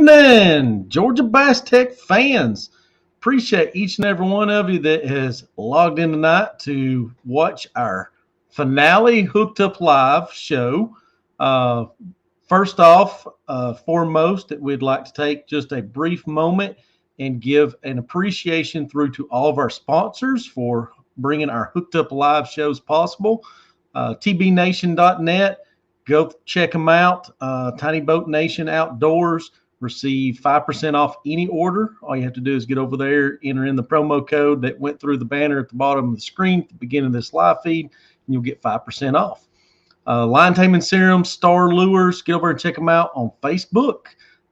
evening, Georgia Bass-TEC fans. Appreciate each and every one of you that has logged in tonight to watch our finale Hooked Up Live show. First off, foremost, that we'd like to take just a brief moment and give an appreciation through to all of our sponsors for bringing our Hooked Up Live shows possible. TBNation.net. Go check them out. Tiny Boat Nation Outdoors. Receive 5% off any order. All you have to do is get over there, enter in the promo code that went through the banner at the bottom of the screen at the beginning of this live feed, and you'll get 5% off. Line Taming Serum, Star Lures. Get over and check them out on Facebook.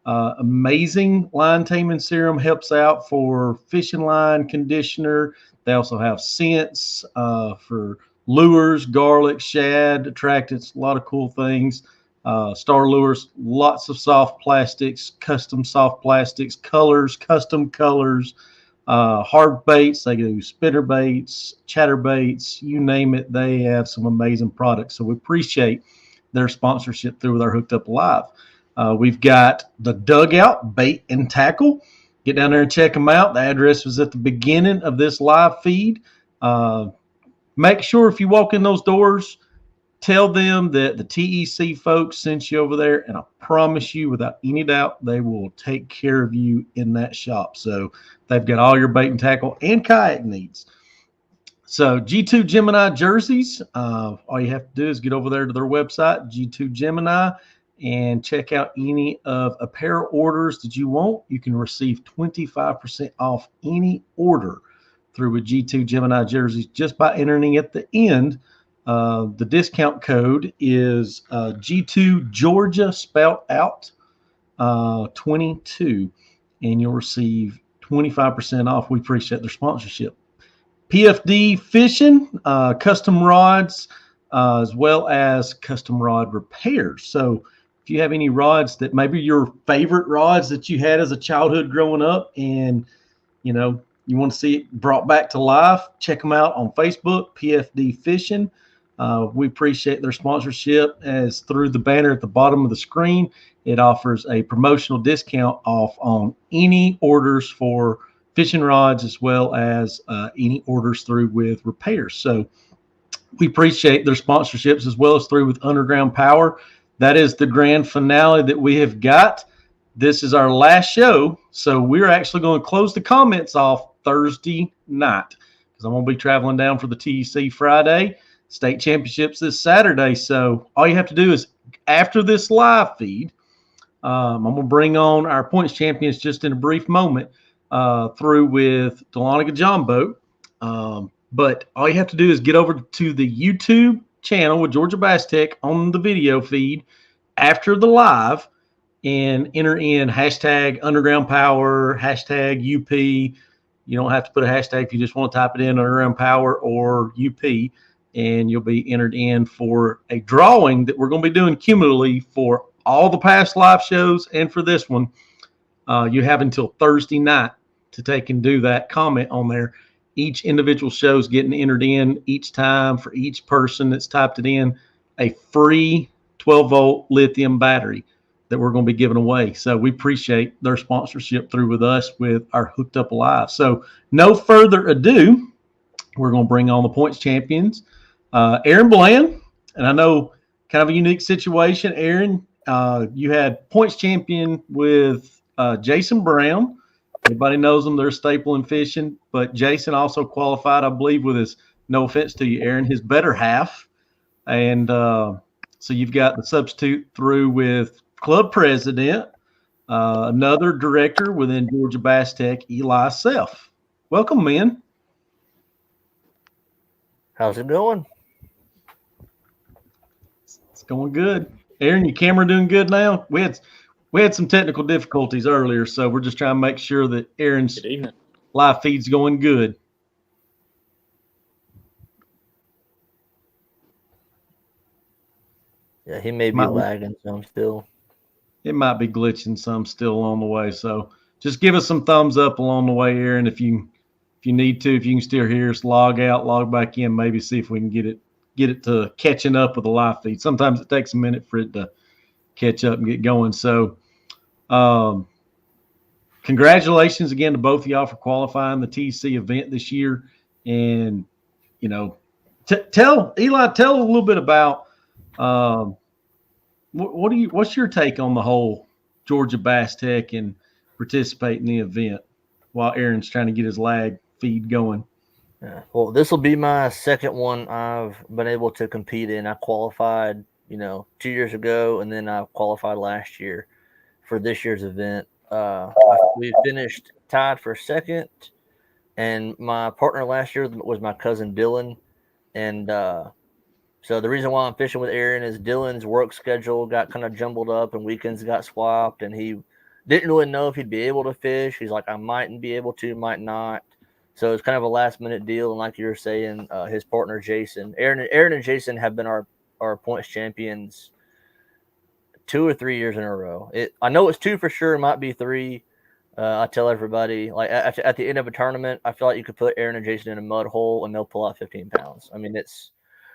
Amazing line taming serum, helps out for fishing line conditioner. They also have scents for lures, garlic, shad, attractants, a lot of cool things. Star Lures, lots of soft plastics, custom soft plastics, colors, custom colors, hard baits. They do spinner baits, chatter baits, you name it. They have some amazing products. So we appreciate their sponsorship through with our Hooked Up Live. We've got the Dugout Bait and Tackle. Get down there and check them out. The address was at the beginning of this live feed. Make sure if you walk in those doors, tell them that the TEC folks sent you over there, and I promise you, without any doubt, they will take care of you in that shop. So they've got all your bait and tackle and kayak needs. So G2 Gemini jerseys, all you have to do is get over there to their website, G2 Gemini, and check out any of apparel orders that you want. You can receive 25% off any order through with G2 Gemini jerseys just by entering at the end. The discount code is G2 Georgia spelled out 22, and you'll receive 25% off. We appreciate their sponsorship. PFD Fishing, custom rods, as well as custom rod repairs. So if you have any rods that maybe your favorite rods that you had as a childhood growing up, and you know you want to see it brought back to life, check them out on Facebook, PFD Fishing. We appreciate their sponsorship, as through the banner at the bottom of the screen, it offers a promotional discount off on any orders for fishing rods, as well as any orders through with repairs. So we appreciate their sponsorships, as well as through with Underground Power. That is the grand finale that we have got. This is our last show, so we're actually going to close the comments off Thursday night, because I'm going to be traveling down for the TEC Friday. State championships this Saturday. So all you have to do is, after this live feed, I'm going to bring on our points champions just in a brief moment through with Dahlonega John Boat. But all you have to do is get over to the YouTube channel with Georgia Bass-TEC on the video feed after the live and enter in hashtag Underground Power, hashtag UP. You don't have to put a hashtag if you just want to type it in, Underground Power or UP. And you'll be entered in for a drawing that we're going to be doing cumulatively for all the past live shows and for this one. You have until Thursday night to take and do that. Comment on there. Each individual show is getting entered in each time. For each person that's typed it in, a free 12-volt lithium battery that we're going to be giving away. So we appreciate their sponsorship through with us with our Hooked Up Live. So no further ado, we're going to bring on the points champions. Aaron Bland, and I know kind of a unique situation. Aaron, you had points champion with Jason Brown. Everybody knows them. They're a staple in fishing. But Jason also qualified, I believe, with his, no offense to you, Aaron, his better half. And so you've got the substitute through with club president, another director within Georgia Bass-TEC, Eli Self. Welcome, man. How's it going? It's going good. Aaron, your camera doing good now? We had some technical difficulties earlier, so we're just trying to make sure that Aaron's live feed's going good. Yeah, he may be lagging some still. It might be glitching some still along the way, so just give us some thumbs up along the way, Aaron. If you need to, if you can still hear us, log out, log back in, maybe see if we can get it to catching up with the live feed. Sometimes it takes a minute for it to catch up and get going. So congratulations again to both of y'all for qualifying the TEC event this year. And, you know, tell a little bit about what's your take on the whole Georgia Bass-TEC and participate in the event while Aaron's trying to get his lag feed going? Yeah. Well, this will be my second one I've been able to compete in. I qualified, 2 years ago, and then I qualified last year for this year's event. We finished tied for second, and my partner last year was my cousin Dylan. And so the reason why I'm fishing with Aaron is Dylan's work schedule got kind of jumbled up, and weekends got swapped, and he didn't really know if he'd be able to fish. He's like, I mightn't be able to, might not. So it's kind of a last minute deal. And like you were saying, his partner Jason, Aaron and Jason have been our points champions 2 or 3 years in a row. I know it's 2 for sure. It might be 3. I tell everybody, like at the end of a tournament, I feel like you could put Aaron and Jason in a mud hole and they'll pull out 15 pounds. I mean,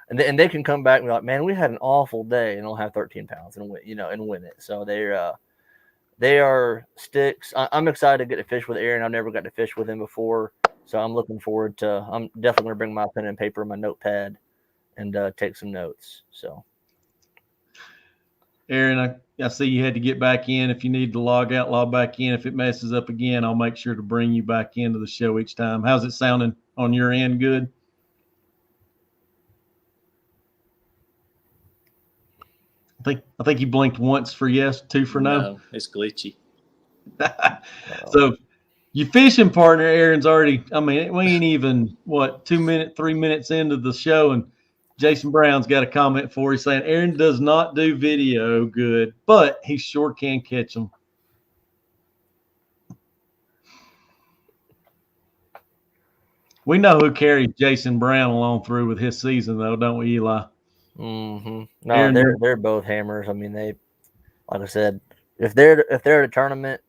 and they can come back and be like, man, we had an awful day, and they'll have 13 pounds and win it. So they are sticks. I'm excited to get to fish with Aaron. I've never got to fish with him before. So I'm looking forward to. I'm definitely gonna bring my pen and paper, my notepad, and take some notes. So, Aaron, I see you had to get back in. If you need to log out, log back in. If it messes up again, I'll make sure to bring you back into the show each time. How's it sounding on your end? Good. I think you blinked once for yes, 2 for no. No, it's glitchy. So. Your fishing partner, Aaron's already, I mean, we ain't even, 3 minutes into the show, and Jason Brown's got a comment for you saying Aaron does not do video good, but he sure can catch them. We know who carried Jason Brown along through with his season, though, don't we, Eli? Mm-hmm. No, Aaron, they're both hammers. I mean, like I said, if they're at a tournament,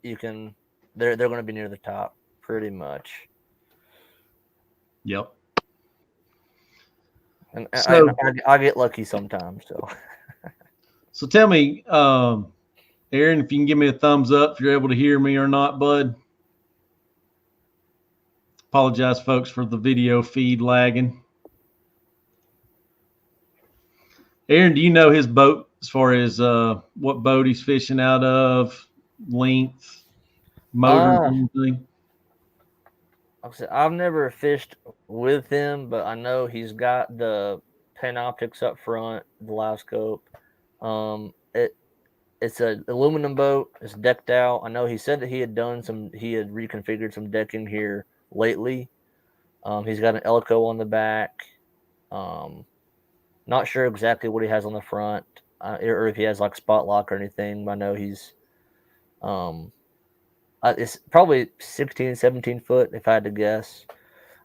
they're going to be near the top, pretty much. Yep. And so, I get lucky sometimes. So tell me, Aaron, if you can give me a thumbs up if you're able to hear me or not, bud. Apologize, folks, for the video feed lagging. Aaron, do you know his boat as far as what boat he's fishing out of, length? Motor, anything? I've never fished with him, but I know he's got the pen optics up front, the live scope. It's an aluminum boat. It's decked out. I know he said that he had reconfigured some decking here lately. He's got an Elco on the back. Not sure exactly what he has on the front, or if he has like spot lock or anything. I know he's it's probably 16, 17 foot, if I had to guess.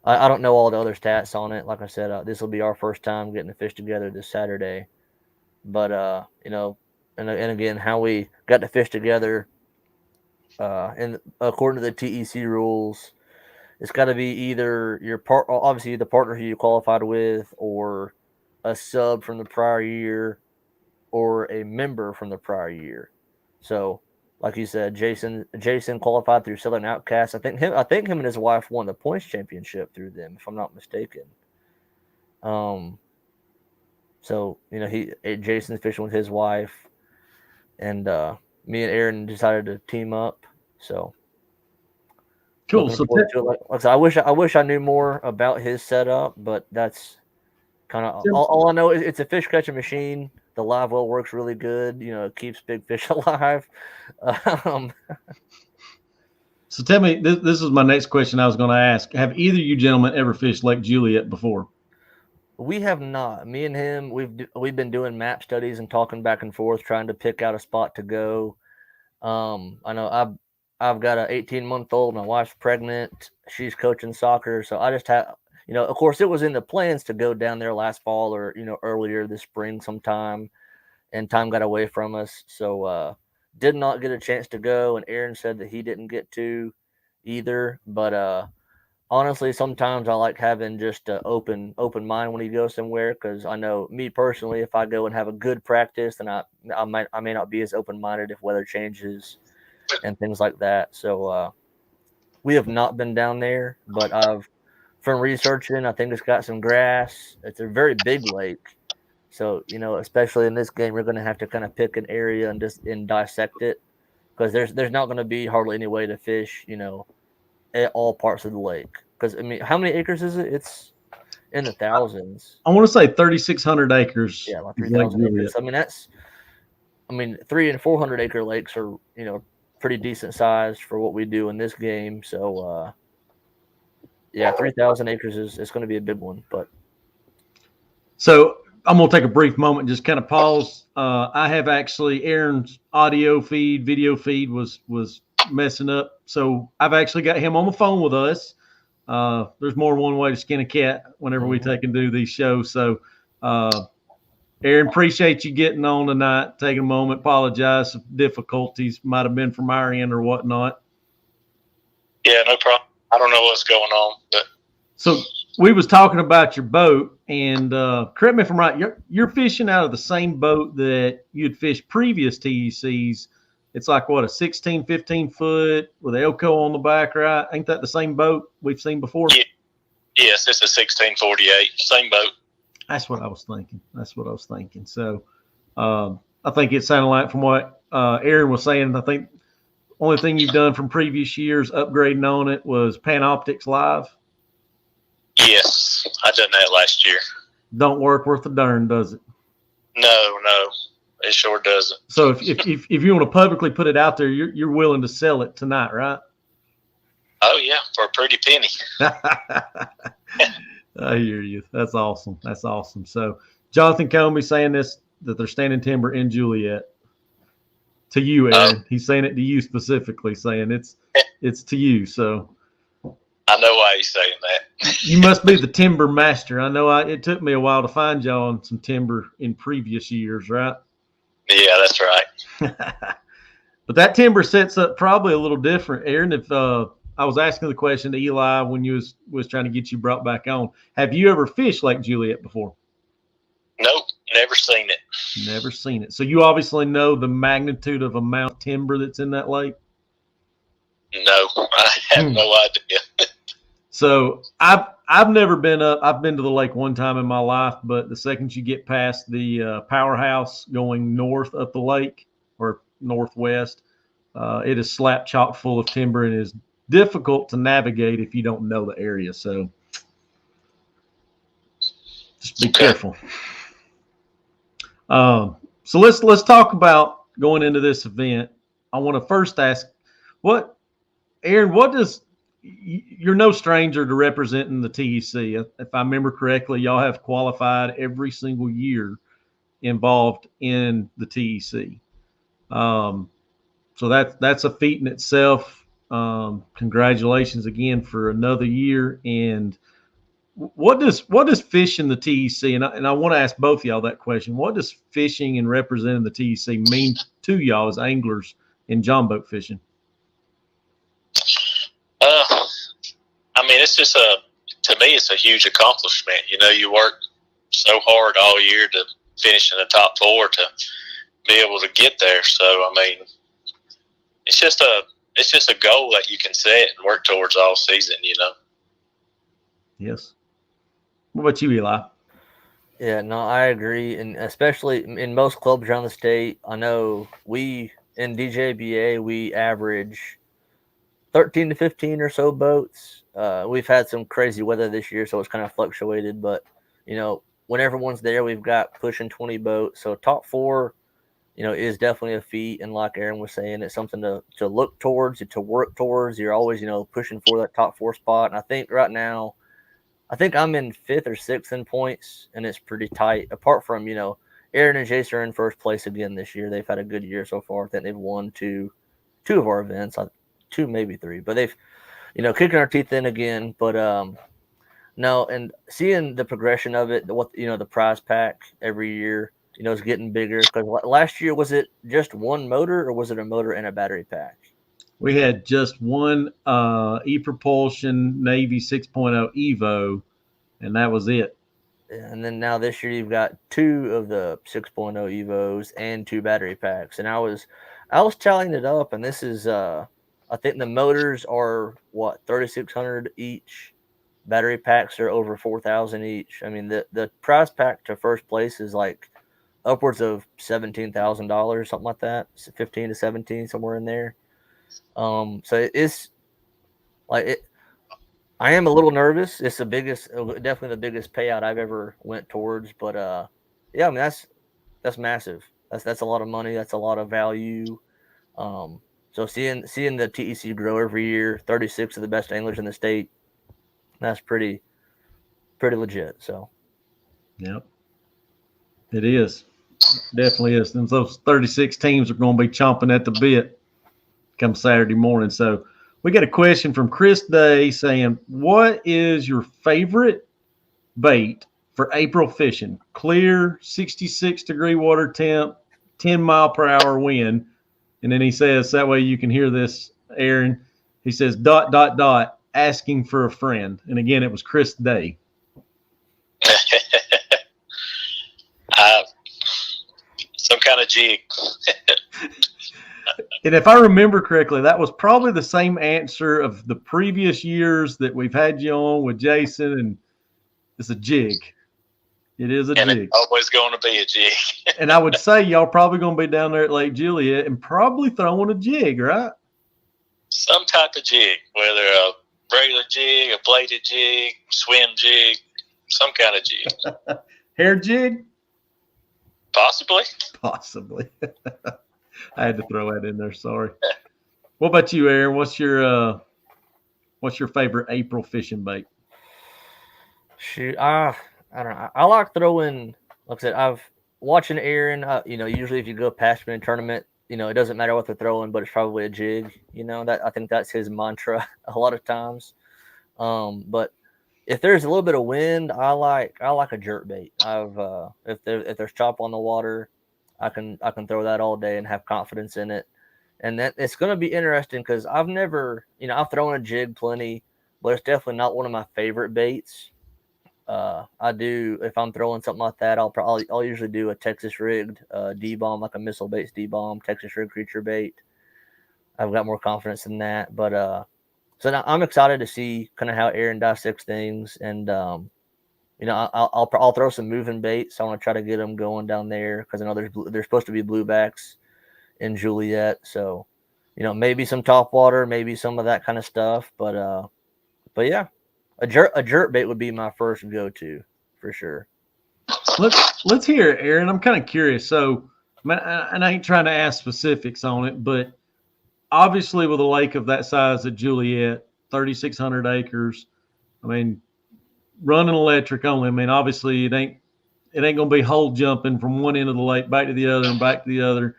I don't know all the other stats on it. Like I said, this will be our first time getting to fish together this Saturday. But, and again, how we got to fish together, and according to the TEC rules, it's got to be either obviously the partner who you qualified with, or a sub from the prior year, or a member from the prior year. So, like you said, Jason qualified through Southern Outcast. I think him and his wife won the points championship through them, if I'm not mistaken. So Jason's fishing with his wife, and me and Aaron decided to team up. So cool. So I wish I knew more about his setup, but that's kind of all I know. It's a fish catching machine. The live well works really good. It keeps big fish alive. So tell me, this is my next question I was going to ask. Have either of you gentlemen ever fished Lake Juliet before? We have not. Me and him, we've been doing map studies and talking back and forth, trying to pick out a spot to go. I know I've got an 18-month-old. My wife's pregnant. She's coaching soccer, so I just have. Of course, it was in the plans to go down there last fall or, earlier this spring sometime, and time got away from us. So did not get a chance to go, and Aaron said that he didn't get to either. But honestly, sometimes I like having just an open mind when you go somewhere, because I know me personally, if I go and have a good practice, then I may not be as open-minded if weather changes and things like that. So We have not been down there, but from researching, I think it's got some grass. It's a very big lake. So, especially in this game, you're going to have to kind of pick an area and dissect it, because there's not going to be hardly any way to fish, at all parts of the lake. Because, I mean, how many acres is it? It's in the thousands. I want to say 3,600 acres. Yeah, like is Lake 3,000 acres. Juliet. I mean, 300 and 400 acre lakes are, pretty decent size for what we do in this game. So, yeah, 3,000 acres is going to be a big one. But So I'm going to take a brief moment and just kind of pause. I have actually Aaron's audio feed, video feed was messing up. So I've actually got him on the phone with us. There's more than one way to skin a cat whenever we take and do these shows. So, Aaron, appreciate you getting on tonight, taking a moment. Apologize if difficulties might have been from our end or whatnot. Yeah, no problem. I don't know what's going on, but so we was talking about your boat, and correct me if I'm right. You're fishing out of the same boat that you'd fished previous TECs. It's like what, a 16, 15 foot with Elko on the back, right? Ain't that the same boat we've seen before? Yeah. Yes, it's a 1648, same boat. That's what I was thinking. So I think it sounded like from what Aaron was saying, I think the only thing you've done from previous years upgrading on it was Panoptics Live. Yes, I done that last year. Don't work worth a darn, does it? No, it sure doesn't. So if you want to publicly put it out there, you're willing to sell it tonight, right? Oh yeah, for a pretty penny. I hear you. That's awesome. So Jonathan Comey saying that they're standing timber in Juliet. To you, Aaron. He's saying it to you specifically, saying it's to you. So I know why he's saying that. You must be the timber master. I know it took me a while to find y'all on some timber in previous years, right? Yeah, that's right. But that timber sets up probably a little different, Aaron. If I was asking the question to Eli when you was trying to get you brought back on, have you ever fished Lake Juliet before? Nope, never seen it. Never seen it. So you obviously know the magnitude of amount of timber that's in that lake? No, I have no idea. So I've never been up. I've been to the lake one time in my life, but the second you get past the powerhouse going north up the lake or northwest, it is slap chock full of timber and is difficult to navigate if you don't know the area. So just be careful. So let's talk about going into this event. I want to first ask, Aaron, you're no stranger to representing the TEC. If I remember correctly, y'all have qualified every single year involved in the TEC. So that's a feat in itself. Congratulations again for another year. And what does fishing the TEC, and I want to ask both of y'all that question. What does fishing and representing the TEC mean to y'all as anglers in John boat fishing? I mean, it's just to me, it's a huge accomplishment. You know, you work so hard all year to finish in the top four to be able to get there. So, I mean, it's just a goal that you can set and work towards all season, you know. Yes. What about you, Eli? Yeah, no, I agree. And especially in most clubs around the state, I know in DJBA, we average 13 to 15 or so boats. We've had some crazy weather this year, so it's kind of fluctuated. But, when everyone's there, we've got pushing 20 boats. So top four, is definitely a feat. And like Aaron was saying, it's something to look towards, to work towards. You're always, pushing for that top four spot. And I think right now, I'm in fifth or sixth in points, and it's pretty tight. Apart from, Aaron and Jason are in first place again this year. They've had a good year so far. I think they've won two of our events, two, maybe three, but they've, kicking our teeth in again. But no, and seeing the progression of it, the prize pack every year, is getting bigger. Because last year, was it just one motor, or was it a motor and a battery pack? We had just one e-propulsion Navy 6.0 Evo, and that was it. And then now this year you've got two of the 6.0 Evos and two battery packs. And I was tallying it up, and this is I think the motors are what, 3,600 each. Battery packs are over 4,000 each. I mean, the prize pack to first place is like upwards of $17,000, something like that. 15 to 17, somewhere in there. So it's like it. I am a little nervous. It's definitely the biggest payout I've ever went towards. But yeah, I mean that's massive. That's a lot of money. That's a lot of value. So seeing the TEC grow every year, 36 of the best anglers in the state, that's pretty legit. So, yep, it is. Definitely is. And those 36 teams are going to be chomping at the bit come Saturday morning. So we got a question from Chris Day saying, what is your favorite bait for April fishing? Clear, 66-degree water temp, 10-mile-per-hour wind. And then he says, that way you can hear this, Aaron. He says, ... asking for a friend. And again, it was Chris Day. Some kind of jig. And if I remember correctly, that was probably the same answer of the previous years that we've had you on with Jason, and it's a jig. It is a jig. It's always going to be a jig. And I would say y'all probably going to be down there at Lake Juliet and probably throwing a jig, right? Some type of jig, whether a regular jig, a bladed jig, swim jig, some kind of jig. Hair jig? Possibly. I had to throw that in there. Sorry. What about you, Aaron? What's your favorite April fishing bait? Shoot, I don't know. I like throwing. Like I said, I've watching Aaron. Usually if you go past me in a tournament, it doesn't matter what they're throwing, but it's probably a jig. That I think that's his mantra a lot of times. But if there's a little bit of wind, I like a jerk bait. If there's chop on the water, I can throw that all day and have confidence in it. And that it's going to be interesting because I've never, I've thrown a jig plenty, but it's definitely not one of my favorite baits. I do, if I'm throwing something like that, I'll usually do a Texas rigged D-bomb, like a missile based D-bomb, Texas rigged creature bait. I've got more confidence in that, but so now I'm excited to see kind of how Aaron dissects things, and I'll throw some moving baits. I want to try to get them going down there because I know there's supposed to be bluebacks in Juliet, so maybe some top water, maybe some of that kind of stuff, but yeah, a jerk bait would be my first go-to for sure. Let's hear it, Aaron. I'm kind of curious. So, and I ain't trying to ask specifics on it, but obviously with a lake of that size at Juliet, 3,600 acres, I mean, running electric only. I mean, obviously it ain't going to be hole jumping from one end of the lake back to the other and back to the other.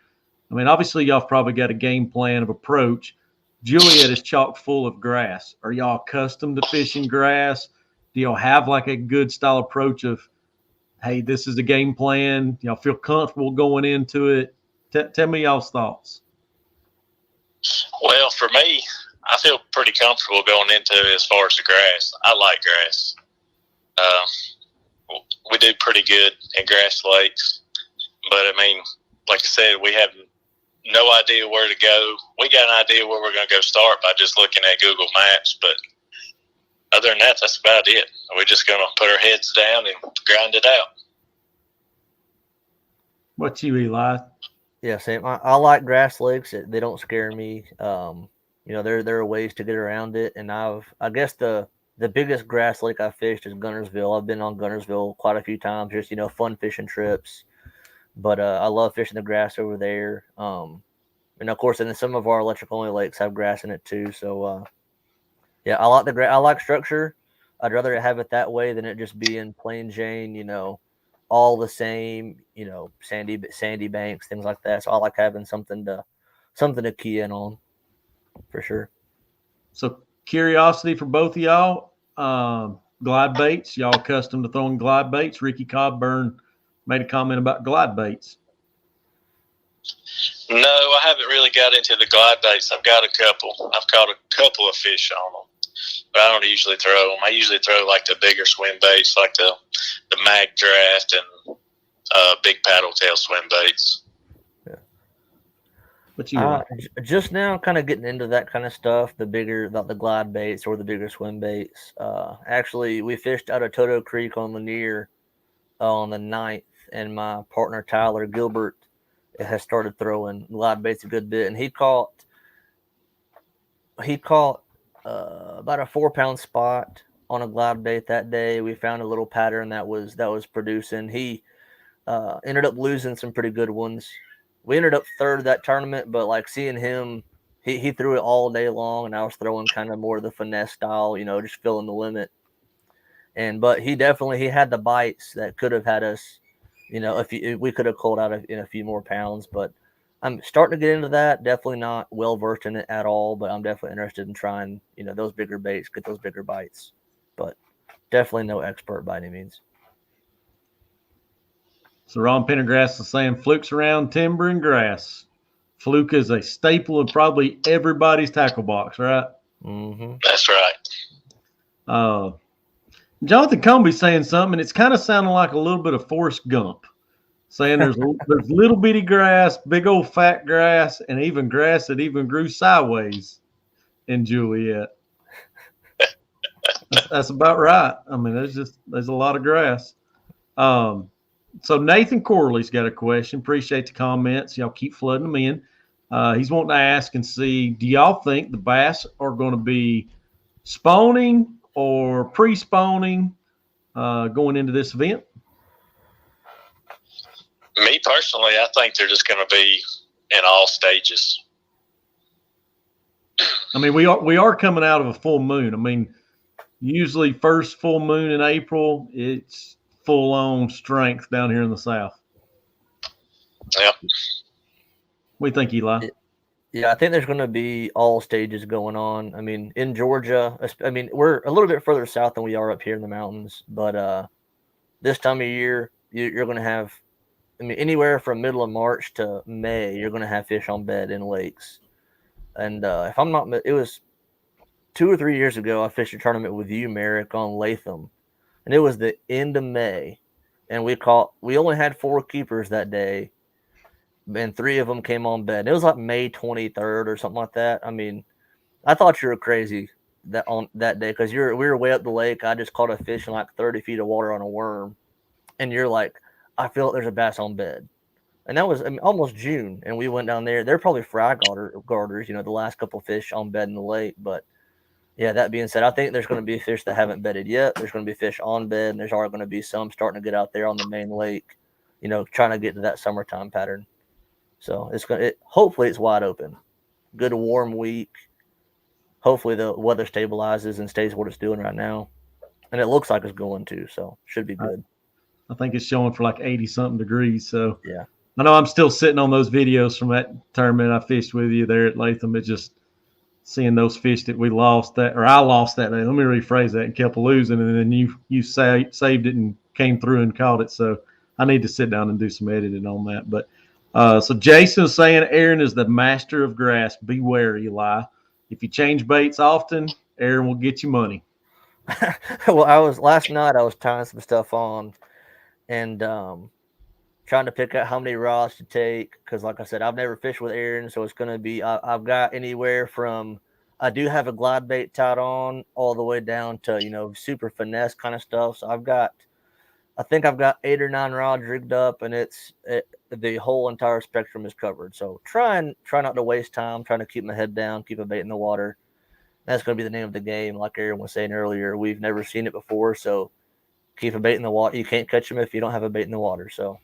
I mean, obviously y'all probably got a game plan of approach. Juliet is chock full of grass. Are y'all accustomed to fishing grass? Do y'all have like a good style approach of, hey, this is a game plan? Y'all feel comfortable going into it? Tell me y'all's thoughts. Well, for me, I feel pretty comfortable going into it as far as the grass. I like grass. We do pretty good in grass lakes. But, I mean, like I said, we have no idea where to go. We got an idea where we're going to go start by just looking at Google Maps. But other than that, that's about it. We're just going to put our heads down and grind it out. What you, Eli? Yeah, same. I like grass lakes. They don't scare me. There are ways to get around it. And I guess the biggest grass lake I fished is Gunnersville. I've been on Gunnersville quite a few times, just, fun fishing trips. But I love fishing the grass over there. And of course, and some of our electric only lakes have grass in it too. So yeah, I like I like structure. I'd rather have it that way than it just being plain Jane, all the same, sandy banks, things like that. So I like having something to key in on, for sure. So curiosity for both of y'all, glide baits. Y'all accustomed to throwing glide baits? Ricky Cobburn made a comment about glide baits. No, I haven't really got into the glide baits. I've got a couple. I've caught a couple of fish on them, but I don't usually throw them. I usually throw like the bigger swim baits, like the mag draft and big paddle tail swim baits. Yeah. What you like? Just now kind of getting into that kind of stuff, the glide baits or the bigger swim baits. Actually, we fished out of Toto Creek on Lanier on the 9th, and my partner Tyler Gilbert has started throwing glide baits a good bit, and he caught about a 4-pound spot on a glide bait that day. We found a little pattern that was producing. He ended up losing some pretty good ones. We ended up third that tournament, but like seeing him, he threw it all day long, and I was throwing kind of more of the finesse style, just filling the limit. But he had the bites that could have had us, if we could have called out in a few more pounds. But I'm starting to get into that. Definitely not well versed in it at all, but I'm definitely interested in trying, those bigger baits, get those bigger bites. But definitely no expert by any means. So Ron Pendergrass is saying flukes around timber and grass. Fluke is a staple of probably everybody's tackle box, right? Mm-hmm. That's right. Jonathan Comby saying something, and it's kind of sounding like a little bit of Forrest Gump, saying there's little bitty grass, big old fat grass, and even grass that even grew sideways in Juliet. That's about right. I mean, there's a lot of grass. So Nathan Corley's got a question. Appreciate the comments. Y'all keep flooding them in. He's wanting to ask and see, do y'all think the bass are going to be spawning or pre-spawning going into this event? Me personally, I think they're just going to be in all stages. I mean, we are coming out of a full moon. I mean, usually first full moon in April, it's full-on strength down here in the South. Yep. What do you think, Eli? Yeah, I think there's going to be all stages going on. I mean, in Georgia, we're a little bit further south than we are up here in the mountains, but this time of year, you're going to have, anywhere from middle of March to May, you're going to have fish on bed in lakes. And if I'm not, it was 2 or 3 years ago, I fished a tournament with you, Merrick, on Latham, and it was the end of May, and we only had 4 keepers that day, and 3 of them came on bed. It was like May 23rd or something like that. I mean, I thought you were crazy on that day because we were way up the lake. I just caught a fish in like 30 feet of water on a worm, and you're like, I feel like there's a bass on bed. And that was almost June, and we went down there. They're probably fry garters, the last couple fish on bed in the lake. But yeah, that being said, I think there's going to be fish that haven't bedded yet. There's going to be fish on bed, and there's already going to be some starting to get out there on the main lake, trying to get to that summertime pattern. So hopefully it's wide open. Good warm week. Hopefully the weather stabilizes and stays what it's doing right now. And it looks like it's going to, so should be good. I think it's showing for like 80-something degrees. So yeah. I know I'm still sitting on those videos from that tournament I fished with you there at Latham. It's just seeing those fish that I lost that day. Let me rephrase that, and kept losing, and then you saved it and came through and caught it. So I need to sit down and do some editing on that. But so Jason is saying Aaron is the master of grass. Beware, Eli. If you change baits often, Aaron will get you money. Well, last night I was tying some stuff on and trying to pick out how many rods to take because, like I said, I've never fished with Aaron, so it's going to be I've got anywhere from I do have a glide bait tied on all the way down to super finesse kind of stuff. So I think I've got 8 or 9 rods rigged up, and the whole entire spectrum is covered. So try not to waste time, trying to keep my head down, keep a bait in the water. That's going to be the name of the game. Like Aaron was saying earlier, we've never seen it before, so keep a bait in the water. You can't catch them if you don't have a bait in the water. So,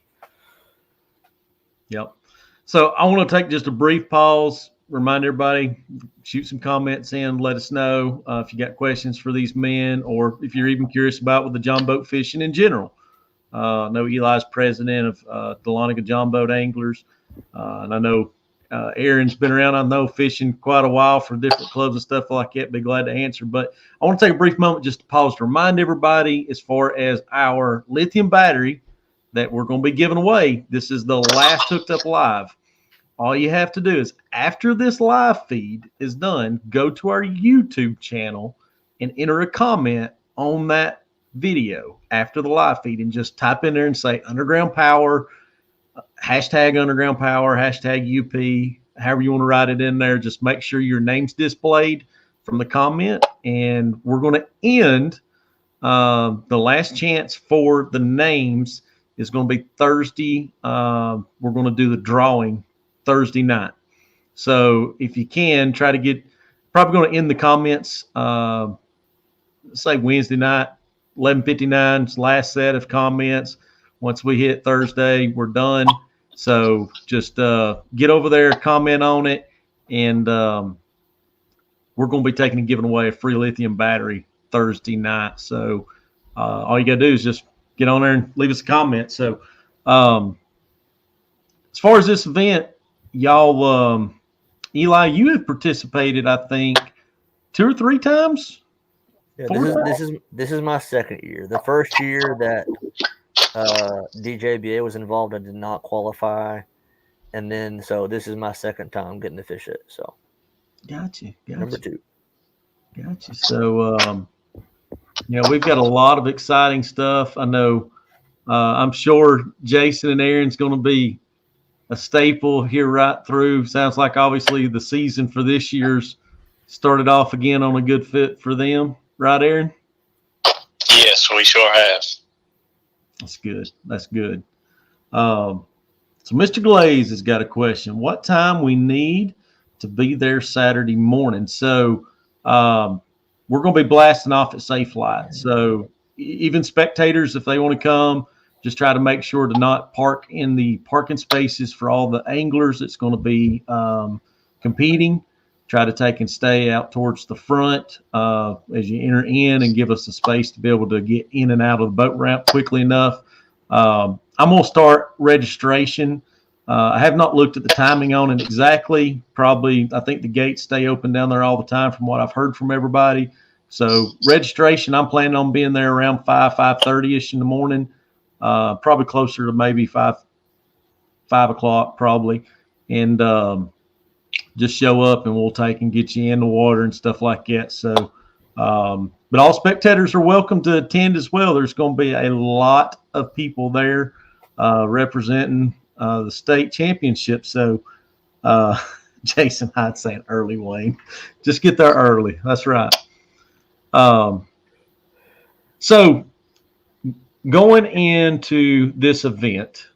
yep. So I want to take just a brief pause, remind everybody, shoot some comments in, let us know if you got questions for these men, or if you're even curious about with the John boat fishing in general. I know Eli's president of Dahlonega John Boat Anglers, and I know Aaron's been around, I know, fishing quite a while for different clubs and stuff like that. Be glad to answer. But I want to take a brief moment just to pause to remind everybody as far as our lithium battery that we're going to be giving away. This is the last Hooked Up Live. All you have to do is, after this live feed is done, go to our YouTube channel and enter a comment on that video after the live feed and just type in there and say Underground Power, hashtag Underground Power, hashtag UP, however you want to write it in there. Just make sure your name's displayed from the comment, and we're going to end. The last chance for the names is going to be Thursday. We're going to do the drawing Thursday night. So if you can, try to get, probably going to end the comments, say Wednesday night, 11:59, last set of comments. Once we hit Thursday, we're done. So just get over there, comment on it, and we're going to be taking and giving away a free lithium battery Thursday night. So all you got to do is just get on there and leave us a comment. So as far as this event, y'all, Eli, you have participated, I think, 2 or 3 times. Yeah, this is my second year. The first year that DJBA was involved, I did not qualify, and then so this is my second time getting to fish it. So, gotcha. Number 2. Gotcha. So, we've got a lot of exciting stuff. I know. I'm sure Jason and Aaron's going to be a staple here right through. Sounds like obviously the season for this year's started off again on a good fit for them, right, Aaron? Yes, we sure have. That's good. That's good. So Mr. Glaze has got a question. What time we need to be there Saturday morning? So we're going to be blasting off at Safe Light. So even spectators, if they want to come, just try to make sure to not park in the parking spaces for all the anglers that's going to be competing. Try to take and stay out towards the front as you enter in, and give us the space to be able to get in and out of the boat ramp quickly enough. I'm going to start registration. I have not looked at the timing on it exactly. Probably, I think the gates stay open down there all the time from what I've heard from everybody. So registration, I'm planning on being there around 5:30ish in the morning. Probably closer to maybe 5 o'clock probably. And just show up and we'll take and get you in the water and stuff like that. So, but all spectators are welcome to attend as well. There's going to be a lot of people there representing the state championship. So, Jason Hyde saying early, Wayne. Just get there early. That's right. So, going into this event,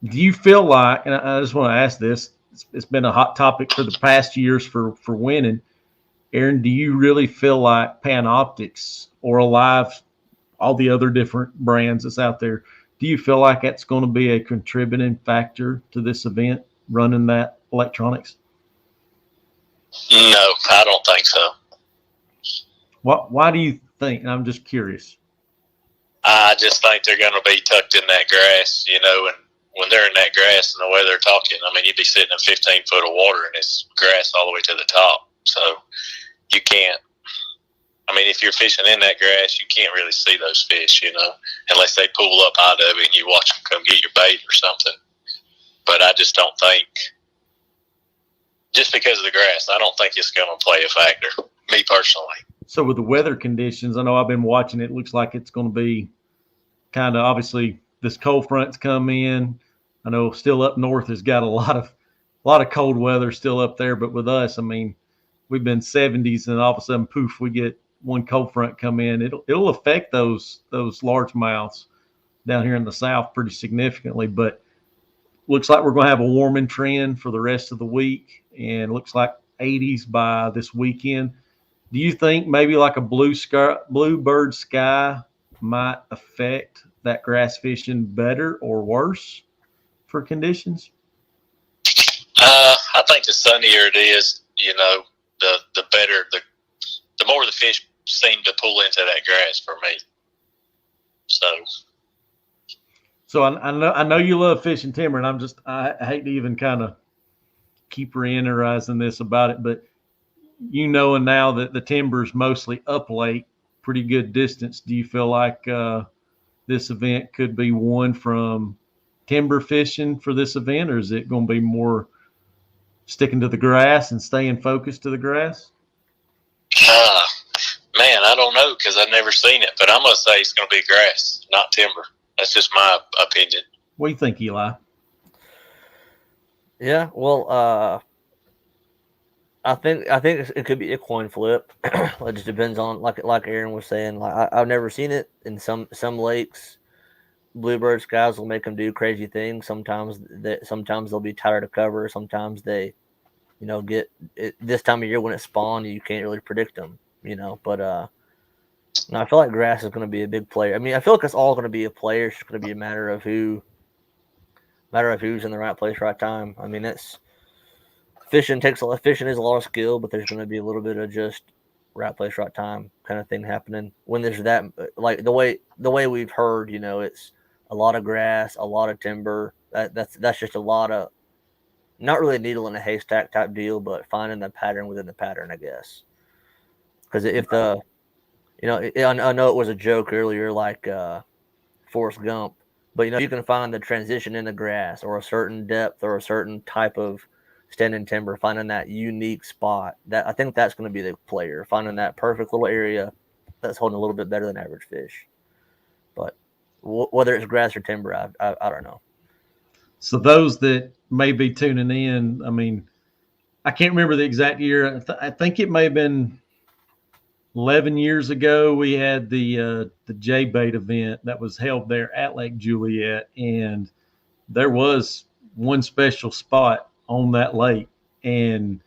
do you feel like, and I just want to ask this, it's been a hot topic for the past years for winning. Aaron, do you really feel like Panoptics or Alive, all the other different brands that's out there, do you feel like that's going to be a contributing factor to this event, running that electronics? No, I don't think so. Why do you think? I'm just curious. I just think they're going to be tucked in that grass, and when they're in that grass and the way they're talking, I mean, you'd be sitting in 15 foot of water and it's grass all the way to the top. So you can't, I mean, if you're fishing in that grass, you can't really see those fish, unless they pull up out of it and you watch them come get your bait or something. But I just don't think, just because of the grass, I don't think it's going to play a factor, me personally. So with the weather conditions, I know I've been watching it. It looks like it's going to be kind of, obviously, this cold front's come in. I know still up north has got a lot of cold weather still up there, but with us, I mean, we've been 70s and all of a sudden, poof, we get one cold front come in. It'll affect those largemouths down here in the south pretty significantly, but looks like we're going to have a warming trend for the rest of the week, and looks like 80s by this weekend. Do you think maybe like a bluebird sky might affect that grass fishing better or worse for conditions? I think the sunnier it is, the better, the more the fish seem to pull into that grass for me. So I know you love fishing timber, and I hate to even kind of keep reiterating this about it, but and now that the timber's mostly up lake, pretty good distance, do you feel like this event could be won from timber fishing for this event, or is it going to be more sticking to the grass and staying focused to the grass? Man, I don't know, because I've never seen it, but I'm going to say it's going to be grass, not timber. That's just my opinion. What do you think, Eli? Yeah, well, I think it could be a coin flip. It just depends on like Aaron was saying. Like I've never seen it in some lakes. Bluebirds guys will make them do crazy things. Sometimes they'll be tighter to cover. Sometimes they, get it, this time of year when it spawn, you can't really predict them. But no, I feel like grass is going to be a big player. I mean, I feel like it's all going to be a player. It's just going to be a matter of who's in the right place, right time. I mean, it's fishing is a lot of skill, but there's going to be a little bit of just right place, right time kind of thing happening when there's that, like the way we've heard, it's a lot of grass, a lot of timber. That's just a lot of, not really a needle in a haystack type deal, but finding the pattern within the pattern, I guess. Because if I know it was a joke earlier, like Forrest Gump, but you can find the transition in the grass or a certain depth or a certain type of standing timber, finding that unique spot. That I think that's going to be the player, finding that perfect little area that's holding a little bit better than average fish. But whether it's grass or timber, I don't know. So those that may be tuning in, I mean, I can't remember the exact year. I think it may have been 11 years ago. We had the J-bait event that was held there at Lake Juliet, and there was one special spot on that lake, and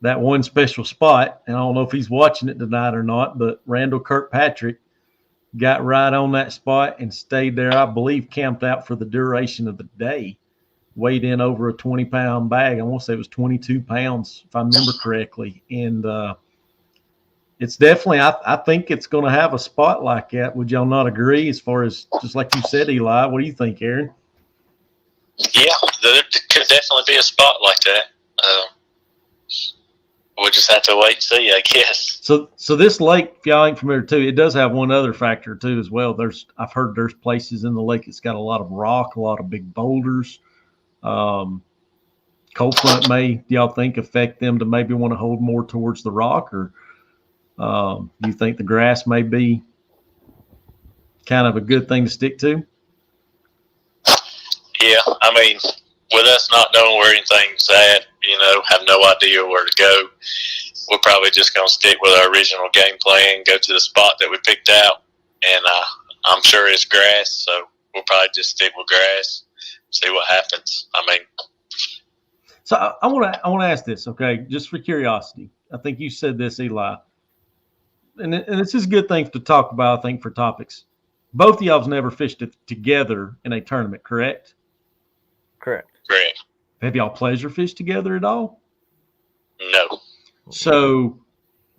that one special spot, and I don't know if he's watching it tonight or not, but Randall Kirkpatrick got right on that spot and stayed there. I believe camped out for the duration of the day. Weighed in over a 20-pound bag. I want to say it was 22 pounds, if I remember correctly. And it's definitely, I think it's going to have a spot like that. Would y'all not agree? As far as just like you said, Eli, what do you think, Aaron? Yeah, there could definitely be a spot like that. We'll just have to wait and see, I guess. So this lake, if y'all ain't familiar too, it does have one other factor too as well. I've heard there's places in the lake it's got a lot of rock, a lot of big boulders. Cold front may, do y'all think, affect them to maybe want to hold more towards the rock, or you think the grass may be kind of a good thing to stick to? Yeah, I mean, with us not knowing where anything's at, have no idea where to go, we're probably just going to stick with our original game plan, go to the spot that we picked out, and I'm sure it's grass, so we'll probably just stick with grass, see what happens. I mean, so I want to ask this, okay, just for curiosity. I think you said this, Eli, and this is a good thing to talk about, I think, for topics. Both of y'all's never fished it together in a tournament, correct? Correct. Have y'all pleasure fished together at all? No. So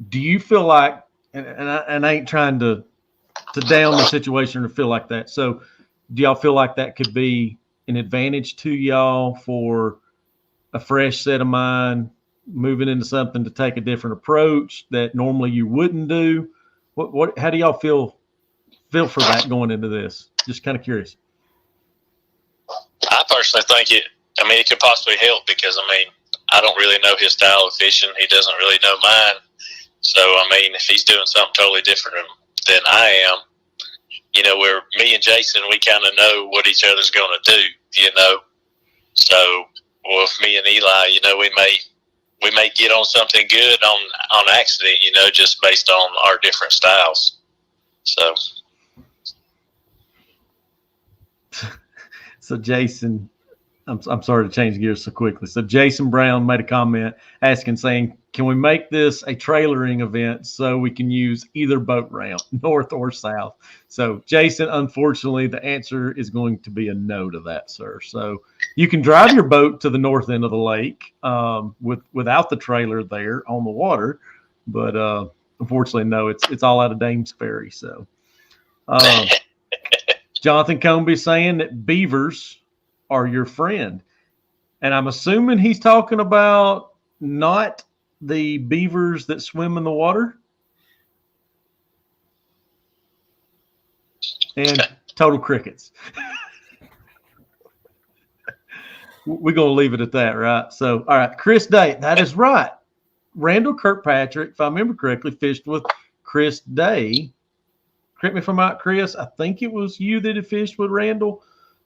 do you feel like, and I ain't trying to down the situation or feel like that. So do y'all feel like that could be an advantage to y'all for a fresh set of mind, moving into something to take a different approach that normally you wouldn't do? How do y'all feel for that going into this? Just kind of curious. I personally think it could possibly help because, I don't really know his style of fishing. He doesn't really know mine. So, if he's doing something totally different than I am, where me and Jason, we kind of know what each other's going to do, So, with me and Eli, we may get on something good on accident, just based on our different styles. So. So Jason, I'm sorry to change gears so quickly. So Jason Brown made a comment saying, can we make this a trailering event so we can use either boat ramp, north or south? So Jason, unfortunately, the answer is going to be a no to that, sir. So you can drive your boat to the north end of the lake without the trailer there on the water, but unfortunately, no, it's all out of Dames Ferry. So Jonathan Comby saying that beavers are your friend. And I'm assuming he's talking about not the beavers that swim in the water. And total crickets. We're going to leave it at that, right? So, all right, Chris Day, that is right. Randall Kirkpatrick, if I remember correctly, fished with Chris Day. Correct me if I'm out, Chris. I think it was you that had fished with Randall.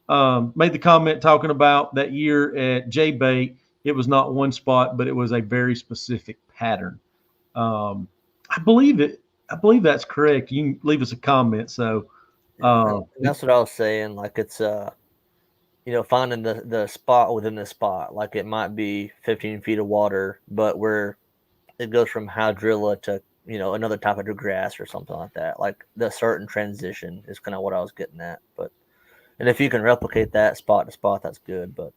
made the comment talking about that year at J-Bait. It was not one spot, but it was a very specific pattern. I believe it. I believe that's correct. You can leave us a comment. So that's what I was saying. Like it's finding the spot within the spot. Like it might be 15 feet of water, but where it goes from hydrilla to another type of grass or something like that. Like the certain transition is kind of what I was getting at. And if you can replicate that spot to spot, that's good. But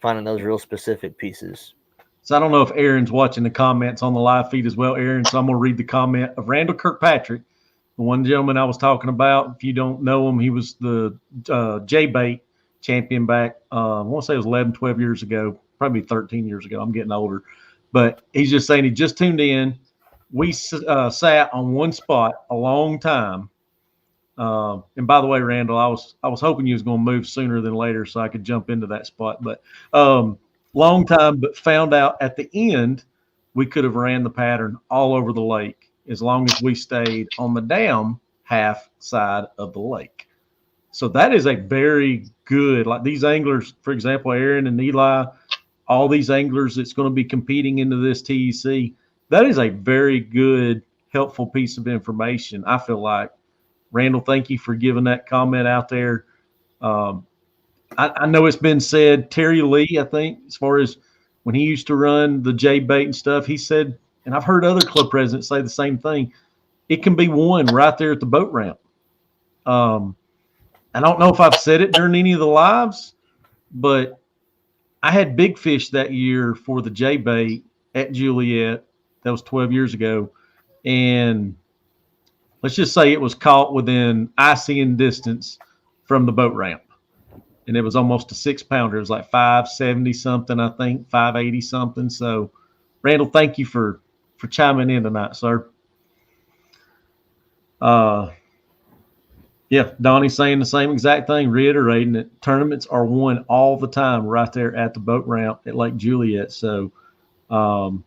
finding those real specific pieces. So I don't know if Aaron's watching the comments on the live feed as well, Aaron. So I'm going to read the comment of Randall Kirkpatrick, the one gentleman I was talking about. If you don't know him, he was the J-Bait champion back, I want to say it was 11, 12 years ago, probably 13 years ago. I'm getting older. But he's just saying he just tuned in. We sat on one spot a long time. And by the way, Randall, I was hoping you was going to move sooner than later so I could jump into that spot. But long time, but found out at the end we could have ran the pattern all over the lake as long as we stayed on the dam half side of the lake. So that is a very good, like these anglers, for example, Aaron and Eli, all these anglers that's going to be competing into this TEC, that is a very good, helpful piece of information, I feel like. Randall, thank you for giving that comment out there. I know it's been said, Terry Lee, I think, as far as when he used to run the J-Bait and stuff, he said, and I've heard other club presidents say the same thing, it can be won right there at the boat ramp. I don't know if I've said it during any of the lives, but I had big fish that year for the J-Bait at Juliet. That was 12 years ago. And let's just say it was caught within eye-seeing distance from the boat ramp. And it was almost a 6-pounder. It was like 570 something, I think, 580 something. So, Randall, thank you for chiming in tonight, sir. Yeah, Donnie's saying the same exact thing, reiterating that tournaments are won all the time right there at the boat ramp at Lake Juliet. So, down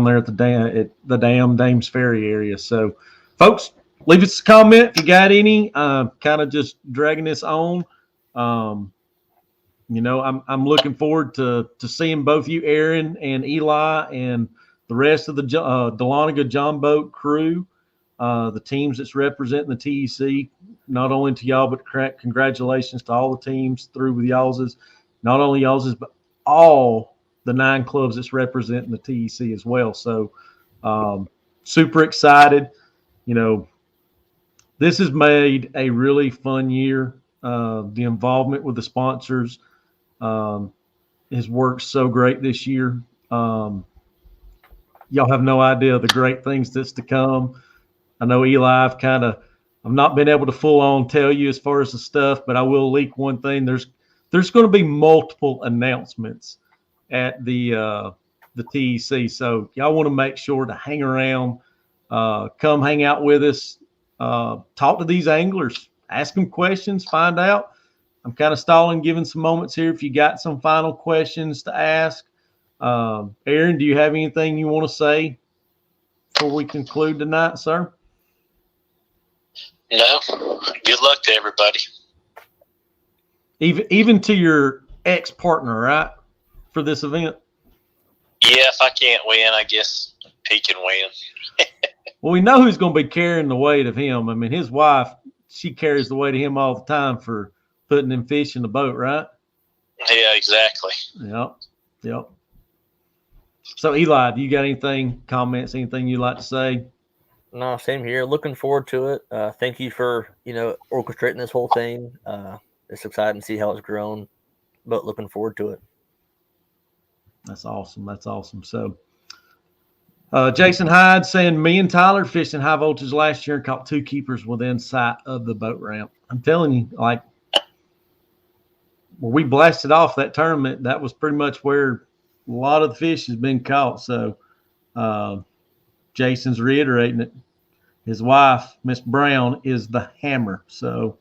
there at the dam Dames Ferry area. So, folks, leave us a comment if you got any. Kind of just dragging this on. I'm looking forward to seeing both you, Aaron and Eli, and the rest of the Dahlonega John Boat crew, the teams that's representing the TEC. Not only to y'all, but congratulations to all the teams through with y'all's. Not only y'all's, but all the 9 clubs that's representing the TEC as well. So super excited. This has made a really fun year. The involvement with the sponsors has worked so great this year. Y'all have no idea the great things that's to come. I know Eli, I've not been able to full on tell you as far as the stuff, but I will leak one thing. There's going to be multiple announcements at the TEC. So y'all want to make sure to hang around, come hang out with us, talk to these anglers, ask them questions, find out. I'm kind of stalling, giving some moments here if you got some final questions to ask. Aaron, do you have anything you want to say before we conclude tonight, sir? No. Good luck to everybody. Even to your ex-partner, right, for this event? Yeah, if I can't win, I guess he can win. Well, we know who's going to be carrying the weight of him. I mean, his wife, she carries the weight of him all the time for putting them fish in the boat, right? Yeah, exactly. Yep. So, Eli, do you got anything, comments, anything you'd like to say? No, same here. Looking forward to it. Thank you for, orchestrating this whole thing. It's exciting to see how it's grown, but looking forward to it. That's awesome. So, Jason Hyde saying, me and Tyler fished in high voltage last year and caught 2 keepers within sight of the boat ramp. I'm telling you, like, where we blasted off that tournament, that was pretty much where a lot of the fish has been caught. So, Jason's reiterating it. His wife, Miss Brown, is the hammer. So,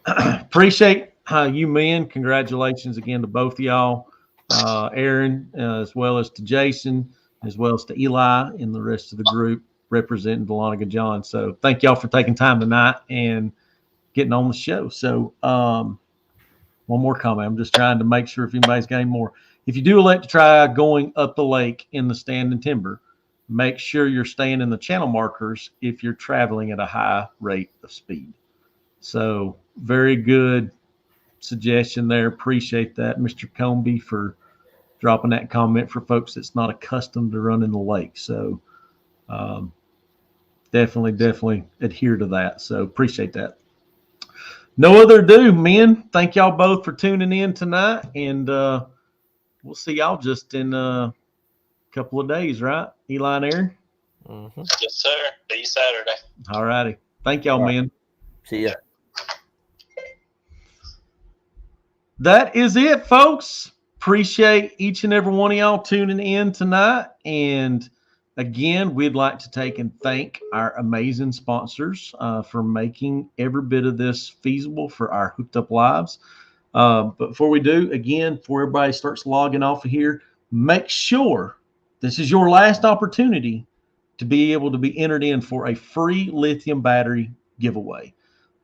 appreciate you men. Congratulations again to both of y'all. Aaron, as well as to Jason, as well as to Eli and the rest of the group representing Dahlonega John. So thank y'all for taking time tonight. And getting on the show. So one more comment. I'm just trying to make sure if anybody's got any more. If you do elect to try going up the lake in the standing timber, make sure you're staying in the channel markers if you're traveling at a high rate of speed. So very good suggestion there. Appreciate that, Mr. Comby, for dropping that comment for folks that's not accustomed to running the lake. So definitely adhere to that. So appreciate that. No other ado, men. Thank y'all both for tuning in tonight, and we'll see y'all just in a couple of days, right? Eli and Aaron? Mm-hmm. Yes, sir. See you Saturday. All righty. Thank y'all, men. See ya. That is it, folks. Appreciate each and every one of y'all tuning in tonight. And again, we'd like to take and thank our amazing sponsors for making every bit of this feasible for our Hooked Up Lives. But before we do, again, before everybody starts logging off of here, make sure this is your last opportunity to be able to be entered in for a free lithium battery giveaway.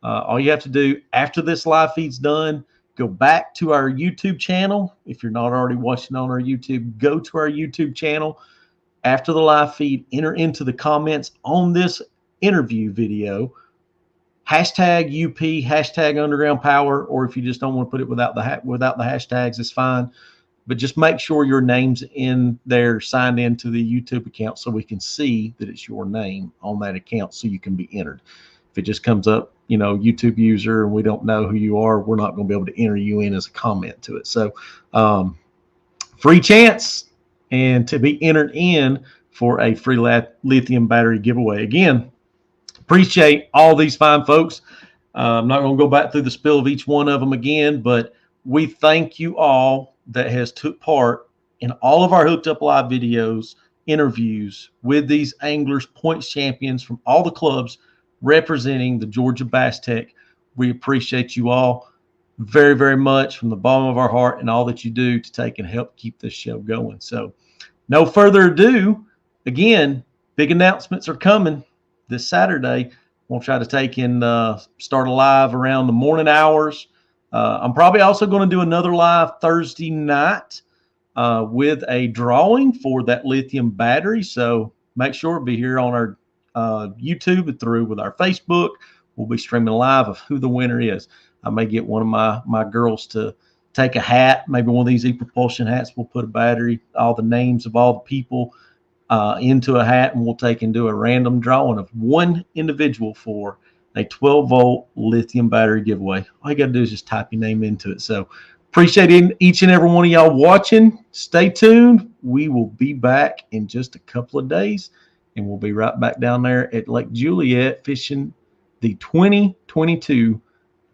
All you have to do after this live feed's done, go back to our YouTube channel. If you're not already watching on our YouTube, go to our YouTube channel. After the live feed, enter into the comments on this interview video, hashtag UP, hashtag Underground Power, or if you just don't want to put it without the hashtags, it's fine. But just make sure your name's in there, signed into the YouTube account, so we can see that it's your name on that account, so you can be entered. If it just comes up, YouTube user, and we don't know who you are, we're not going to be able to enter you in as a comment to it. So free chance and to be entered in for a free lithium battery giveaway. Again, appreciate all these fine folks. I'm not going to go back through the spill of each one of them again, but we thank you all that has took part in all of our Hooked Up Live videos, interviews with these anglers, points champions from all the clubs representing the Georgia Bass-TEC. We appreciate you all very, very much from the bottom of our heart, and all that you do to take and help keep this show going. So no further ado, again, big announcements are coming this Saturday. We'll try to take and start a live around the morning hours. I'm probably also going to do another live Thursday night with a drawing for that lithium battery. So make sure to be here on our YouTube and through with our Facebook. We'll be streaming live of who the winner is. I may get one of my girls to take a hat, maybe one of these e-propulsion hats. We'll put a battery, all the names of all the people into a hat, and we'll take and do a random drawing of one individual for a 12-volt lithium battery giveaway. All you got to do is just type your name into it. So appreciate each and every one of y'all watching. Stay tuned. We will be back in just a couple of days, and we'll be right back down there at Lake Juliet fishing the 2022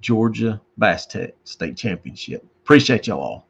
Georgia Bass-TEC State Championship. Appreciate y'all all.